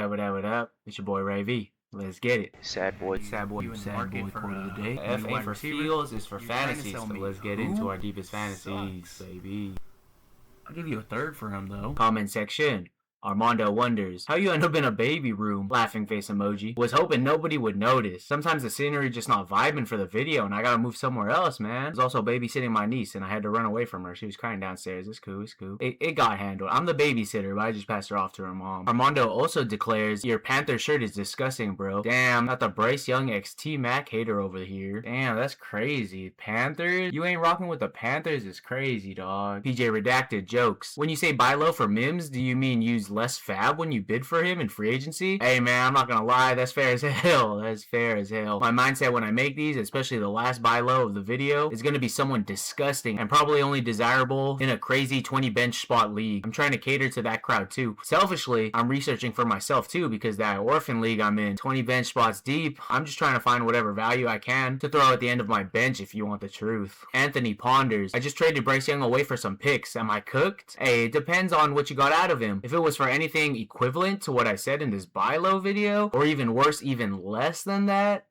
What up? It's your boy Ray V. Let's get it. Sad boy. Sad boy quote of the day. F ain't for feels, it's for fantasy. So let's get into our deepest fantasies, baby. I'll give you a third for him though. Comment section. Armando wonders how you end up in a baby room. Laughing face emoji. Was hoping nobody would notice. Sometimes the scenery just not vibing for the video and I gotta move somewhere else, man. I was also babysitting my niece and I had to run away from her. She was crying downstairs. It's cool. It got handled. I'm the babysitter, but I just passed her off to her mom. Armando also declares, your Panther shirt is disgusting, bro. Damn, not the Bryce Young x T-Mac hater over here. Damn, that's crazy. Panthers? You ain't rocking with the Panthers is crazy, dog. PJ Redacted jokes. When you say buy low for Mims, do you mean use less fab when you bid for him in free agency? Hey man, I'm not gonna lie, that's fair as hell. That's fair as hell. My mindset when I make these, especially the last buy low of the video, is gonna be someone disgusting and probably only desirable in a crazy 20 bench spot league. I'm trying to cater to that crowd too. Selfishly, I'm researching for myself too because that orphan league I'm in, 20 bench spots deep, I'm just trying to find whatever value I can to throw at the end of my bench if you want the truth. Anthony ponders, I just traded Bryce Young away for some picks. Am I cooked? Hey, it depends on what you got out of him. If it was for anything equivalent to what I said in this buy low video, or even worse, even less than that,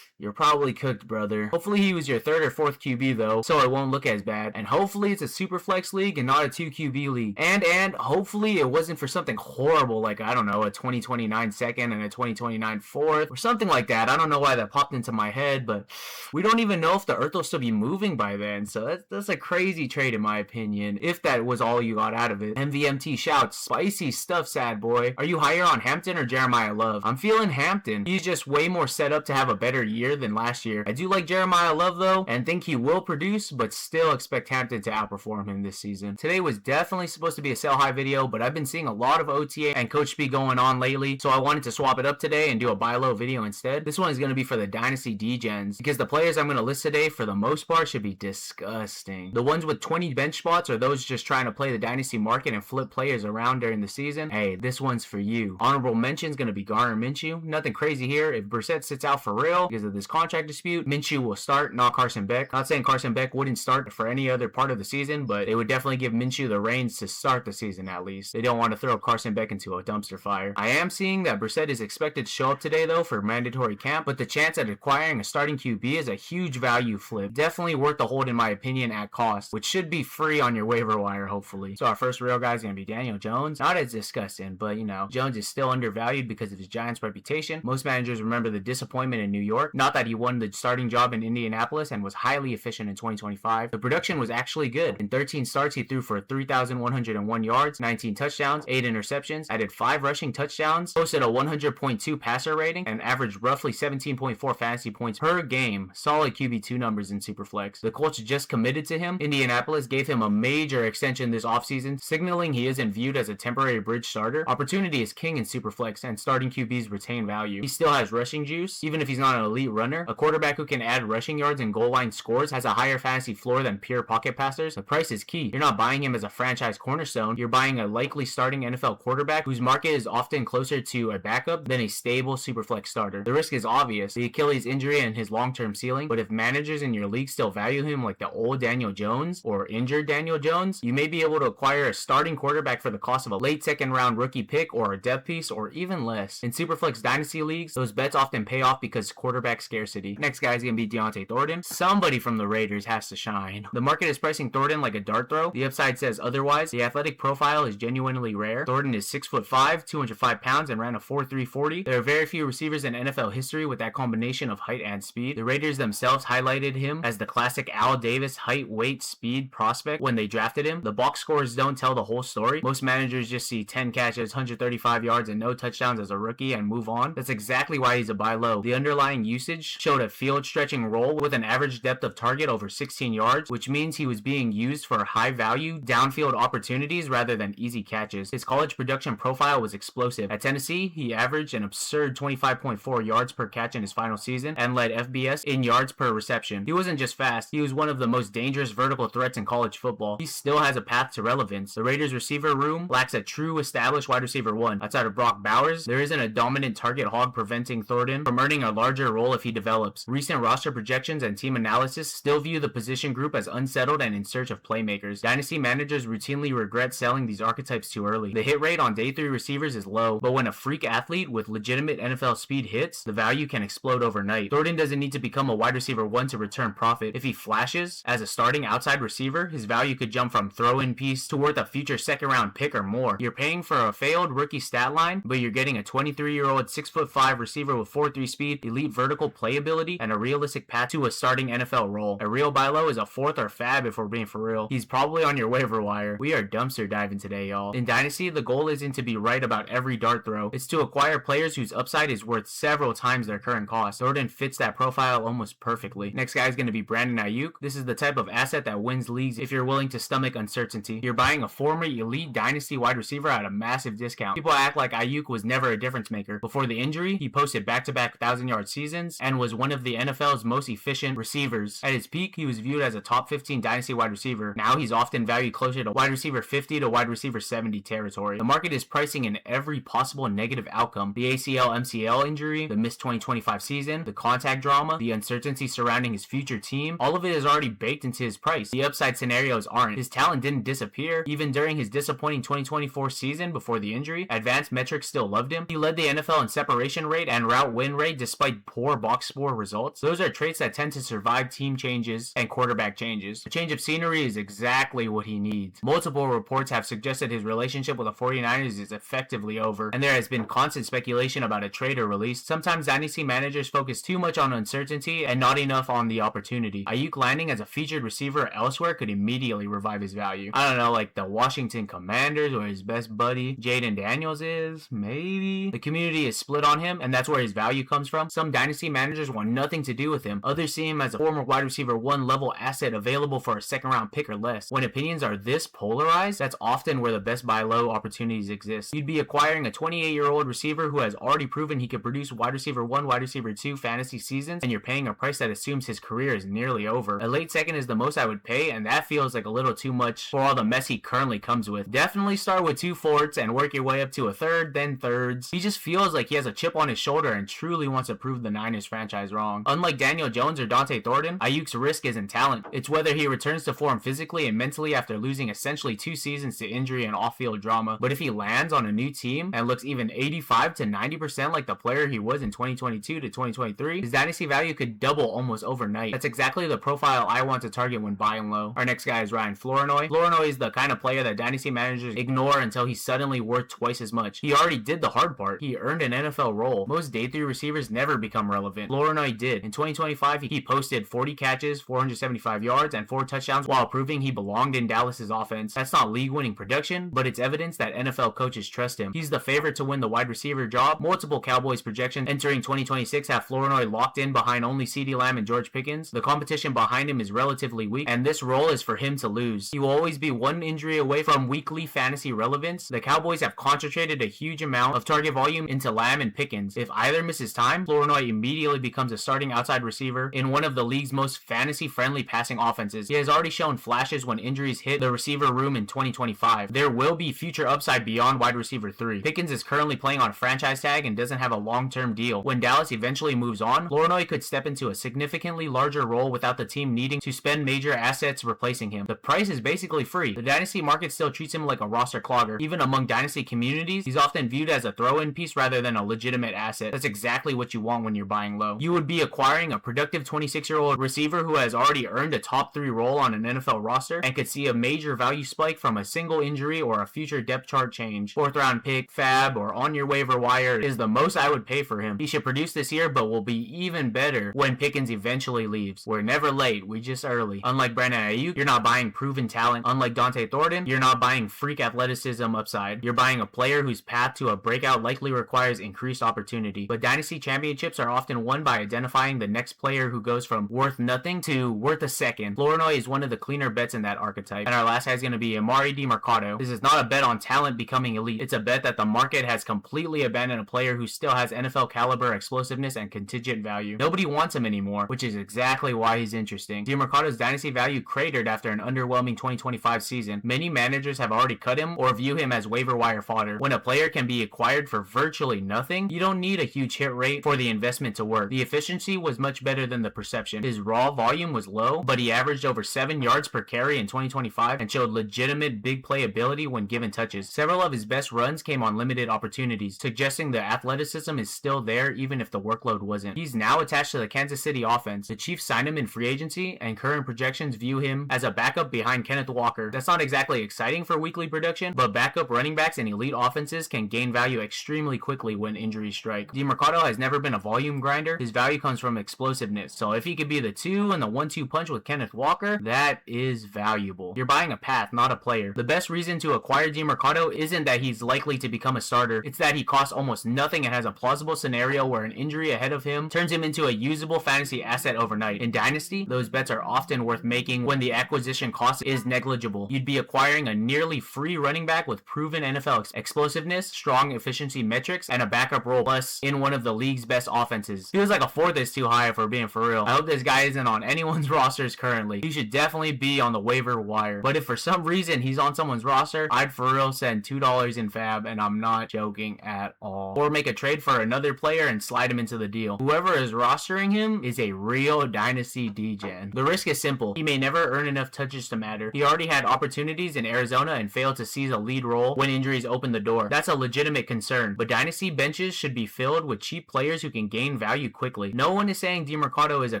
you're probably cooked, brother. Hopefully he was your third or fourth QB though, so it won't look as bad. And hopefully it's a super flex league and not a 2 QB league. And hopefully it wasn't for something horrible like, I don't know, a 2029 second and a 2029 fourth or something like that. I don't know why that popped into my head, but we don't even know if the earth will still be moving by then. So that's a crazy trade in my opinion, if that was all you got out of it. MVMT shouts, spicy stuff, sad boy. Are you higher on Hampton or Jeremiah Love? I'm feeling Hampton. He's just way more set up to have a better year than last year. I do like Jeremiah Love though and think he will produce, but still expect Hampton to outperform him this season. Today was definitely supposed to be a sell high video, but I've been seeing a lot of OTA and coach speak going on lately, so I wanted to swap it up today and do a buy low video instead. This one is going to be for the Dynasty D-Gens because the players I'm going to list today for the most part should be disgusting. The ones with 20 bench spots are those just trying to play the Dynasty market and flip players around during the season. Hey, this one's for you. Honorable mention is going to be Garner Minshew. Nothing crazy here. If Brissett sits out for real because of this contract dispute, Minshew will start, not Carson Beck. Not saying Carson Beck wouldn't start for any other part of the season, but they would definitely give Minshew the reins to start the season at least. They don't want to throw Carson Beck into a dumpster fire. I am seeing that Brissett is expected to show up today though for mandatory camp, but the chance at acquiring a starting QB is a huge value flip. Definitely worth the hold in my opinion at cost, which should be free on your waiver wire hopefully. So our first real guy is going to be Daniel Jones. Not as disgusting, but you know, Jones is still undervalued because of his Giants reputation. Most managers remember the disappointment in New York. Not that he won the starting job in Indianapolis and was highly efficient in 2025. The production was actually good. In 13 starts, he threw for 3,101 yards, 19 touchdowns, 8 interceptions, added 5 rushing touchdowns, posted a 100.2 passer rating, and averaged roughly 17.4 fantasy points per game. Solid QB2 numbers in Superflex. The Colts just committed to him. Indianapolis gave him a major extension this offseason, signaling he isn't viewed as a temporary bridge starter. Opportunity is king in Superflex, and starting QBs retain value. He still has rushing juice, even if he's not an elite runner. A quarterback who can add rushing yards and goal line scores has a higher fantasy floor than pure pocket passers. The price is key. You're not buying him as a franchise cornerstone. You're buying a likely starting NFL quarterback whose market is often closer to a backup than a stable superflex starter. The risk is obvious, the Achilles injury and his long-term ceiling, but if managers in your league still value him like the old Daniel Jones or injured Daniel Jones, you may be able to acquire a starting quarterback for the cost of a late second round rookie pick or a depth piece or even less. In Superflex Dynasty leagues, those bets often pay off because quarterback scarcity. Next guy is going to be Thorton. Somebody from the Raiders has to shine. The market is pricing Thorton like a dart throw. The upside says otherwise. The athletic profile is genuinely rare. Thornton is 6'5", 205 pounds, and ran a 4.3 40. There are very few receivers in NFL history with that combination of height and speed. The Raiders themselves highlighted him as the classic Al Davis height, weight, speed prospect when they drafted him. The box scores don't tell the whole story. Most managers just see 10 catches, 135 yards, and no touchdowns as a rookie and move on. That's exactly why he's a buy low. The underlying usage showed a field stretching role with an average depth of target over 16 yards, which means he was being used for high value downfield opportunities rather than easy catches. His college production profile was explosive. At Tennessee, he averaged an absurd 25.4 yards per catch in his final season and led FBS in yards per reception. He wasn't just fast, he was one of the most dangerous vertical threats in college football. He still has a path to relevance. The Raiders receiver room lacks a true established wide receiver one. Outside of Brock Bowers, there isn't a dominant target hog preventing Thornton from earning a larger role if he develops. Recent roster projections and team analysis still view the position group as unsettled and in search of playmakers. Dynasty managers routinely regret selling these archetypes too early. The hit rate on day 3 receivers is low, but when a freak athlete with legitimate NFL speed hits, the value can explode overnight. Thornton doesn't need to become a wide receiver 1 to return profit. If he flashes as a starting outside receiver, his value could jump from throw-in piece to worth a future second round pick or more. You're paying for a failed rookie stat line, but you're getting a 23-year-old 6'5" receiver with 4.3 speed, elite vertical playability, and a realistic path to a starting NFL role. A real buy low is a 4th or fab if we're being for real. He's probably on your waiver wire. We are dumpster diving today, y'all. In Dynasty, the goal isn't to be right about every dart throw. It's to acquire players whose upside is worth several times their current cost. Thornton fits that profile almost perfectly. Next guy is going to be Brandon Aiyuk. This is the type of asset that wins leagues if you're willing to stomach uncertainty. You're buying a former elite Dynasty wide receiver at a massive discount. People act like Aiyuk was never a difference maker. Before the injury, he posted back-to-back 1,000-yard seasons and was one of the NFL's most efficient receivers. At his peak, he was viewed as a top 15 Dynasty wide receiver. Now he's often valued closer to wide receiver 50 to wide receiver 70 territory. The market is pricing in every possible negative outcome. The ACL-MCL injury, the missed 2025 season, the contact drama, the uncertainty surrounding his future team, all of it is already baked into his price. The upside scenarios aren't. His talent didn't disappear. Even during his disappointing 2024 season before the injury, advanced metrics still loved him. He led the NFL in separation rate and route win rate despite poor box score results. Those are traits that tend to survive team changes and quarterback changes. A change of scenery is exactly what he needs. Multiple reports have suggested his relationship with the 49ers is effectively over, and there has been constant speculation about a trade or release. Sometimes Dynasty managers focus too much on uncertainty and not enough on the opportunity. Aiyuk landing as a featured receiver elsewhere could immediately revive his value. I don't know, like the Washington Commanders, where his best buddy Jaden Daniels is, maybe? The community is split on him, and that's where his value comes from. Some Dynasty managers want nothing to do with him. Others see him as a former wide receiver 1 level asset available for a second round pick or less. When opinions are this polarized, that's often where the best buy low opportunities exist. You'd be acquiring a 28-year-old receiver who has already proven he can produce wide receiver 1, wide receiver 2 fantasy seasons, and you're paying a price that assumes his career is nearly over. A late second is the most I would pay, and that feels like a little too much for all the mess he currently comes with. Definitely start with 2 fourths and work your way up to a third, then thirds. He just feels like he has a chip on his shoulder and truly wants to prove the Niners franchise wrong. Unlike Daniel Jones or Dante Thornton, Aiyuk's risk isn't talent. It's whether he returns to form physically and mentally after losing essentially 2 seasons to injury and off-field drama. But if he lands on a new team and looks even 85 to 90% like the player he was in 2022 to 2023, his dynasty value could double almost overnight. That's exactly the profile I want to target when buying low. Our next guy is Ryan Flournoy. Flournoy is the kind of player that dynasty managers ignore until he's suddenly worth twice as much. He already did the hard part. He earned an NFL role. Most day 3 receivers never become relevant. Flournoy did. In 2025, he posted 40 catches, 475 yards, and 4 touchdowns while proving he belonged in Dallas's offense. That's not league-winning production, but it's evidence that NFL coaches trust him. He's the favorite to win the wide receiver job. Multiple Cowboys projections entering 2026 have Flournoy locked in behind only CeeDee Lamb and George Pickens. The competition behind him is relatively weak, and this role is for him to lose. He will always be one injury away from weekly fantasy relevance. The Cowboys have concentrated a huge amount of target volume into Lamb and Pickens. If either misses time, Flournoy immediately becomes a starting outside receiver in one of the league's most fantasy-friendly passing offenses. He has already shown flashes when injuries hit the receiver room in 2025. There will be future upside beyond wide receiver 3. Pickens is currently playing on a franchise tag and doesn't have a long-term deal. When Dallas eventually moves on, Flournoy could step into a significantly larger role without the team needing to spend major assets replacing him. The price is basically free. The dynasty market still treats him like a roster clogger. Even among dynasty communities, he's often viewed as a throw-in piece rather than a legitimate asset. That's exactly what you want when you're buying low. You would be acquiring a productive 26-year-old receiver who has already earned a top 3 role on an NFL roster and could see a major value spike from a single injury or a future depth chart change. 4th round pick, fab, or on your waiver wire is the most I would pay for him. He should produce this year, but will be even better when Pickens eventually leaves. We're never late, we just early. Unlike Brandon Aiyuk, you're not buying proven talent. Unlike Dante Thornton, you're not buying freak athleticism upside. You're buying a player whose path to a breakout likely requires increased opportunity. But dynasty championships are often won by identifying the next player who goes from worth nothing to worth a second. Flournoy is one of the cleaner bets in that archetype. And our last guy is going to be Emari Demercado. This is not a bet on talent becoming elite. It's a bet that the market has completely abandoned a player who still has NFL caliber explosiveness and contingent value. Nobody wants him anymore, which is exactly why he's interesting. Demercado's dynasty value cratered after an underwhelming 2025 season. Many managers have already cut him or view him as waiver wire fodder. When a player can be acquired for virtually nothing, you don't need a huge hit rate for the investment to to work. The efficiency was much better than the perception. His raw volume was low, but he averaged over 7 yards per carry in 2025 and showed legitimate big play ability when given touches. Several of his best runs came on limited opportunities, suggesting the athleticism is still there even if the workload wasn't. He's now attached to the Kansas City offense. The Chiefs signed him in free agency, and current projections view him as a backup behind Kenneth Walker. That's not exactly exciting for weekly production, but backup running backs in elite offenses can gain value extremely quickly when injuries strike. Demercado has never been a volume grinder. His value comes from explosiveness, so if he could be the 2 and the 1-2 punch with Kenneth Walker, that is valuable. You're buying a path, not a player. The best reason to acquire Demercado isn't that he's likely to become a starter, it's that he costs almost nothing and has a plausible scenario where an injury ahead of him turns him into a usable fantasy asset overnight. In Dynasty, those bets are often worth making when the acquisition cost is negligible. You'd be acquiring a nearly free running back with proven NFL explosiveness, strong efficiency metrics, and a backup role, plus in one of the league's best offenses. Feels like a fourth is too high for being for real. I hope this guy isn't on anyone's rosters currently. He should definitely be on the waiver wire. But if for some reason he's on someone's roster, I'd for real send $2 in fab, and I'm not joking at all. Or make a trade for another player and slide him into the deal. Whoever is rostering him is a real Dynasty degen. The risk is simple. He may never earn enough touches to matter. He already had opportunities in Arizona and failed to seize a lead role when injuries opened the door. That's a legitimate concern, but Dynasty benches should be filled with cheap players who can gain value quickly. No one is saying Demercado is a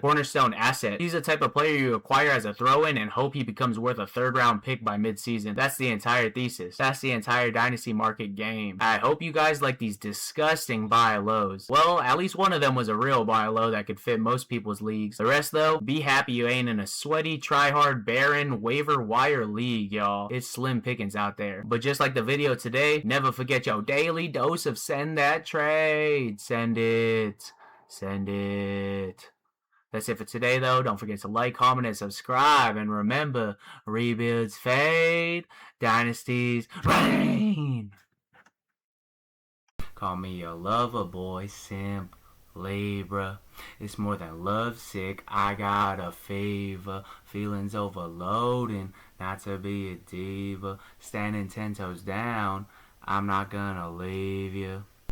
cornerstone asset. He's the type of player you acquire as a throw-in and hope he becomes worth a third-round pick by mid-season. That's the entire thesis. That's the entire Dynasty market game. I hope you guys like these disgusting buy lows. Well, at least one of them was a real buy low that could fit most people's leagues. The rest, though, be happy you ain't in a sweaty, try-hard, barren, waiver wire league, y'all. It's slim pickings out there. But just like the video today, never forget your daily dose of send that trade. Send it. Send it. That's it for today, though. Don't forget to like, comment, and subscribe. And remember, rebuilds fade, dynasties reign. Call me a lover boy, simp, Libra. It's more than love sick, I got a fever. Feelings overloading, not to be a diva. Standing 10 toes down, I'm not gonna leave you.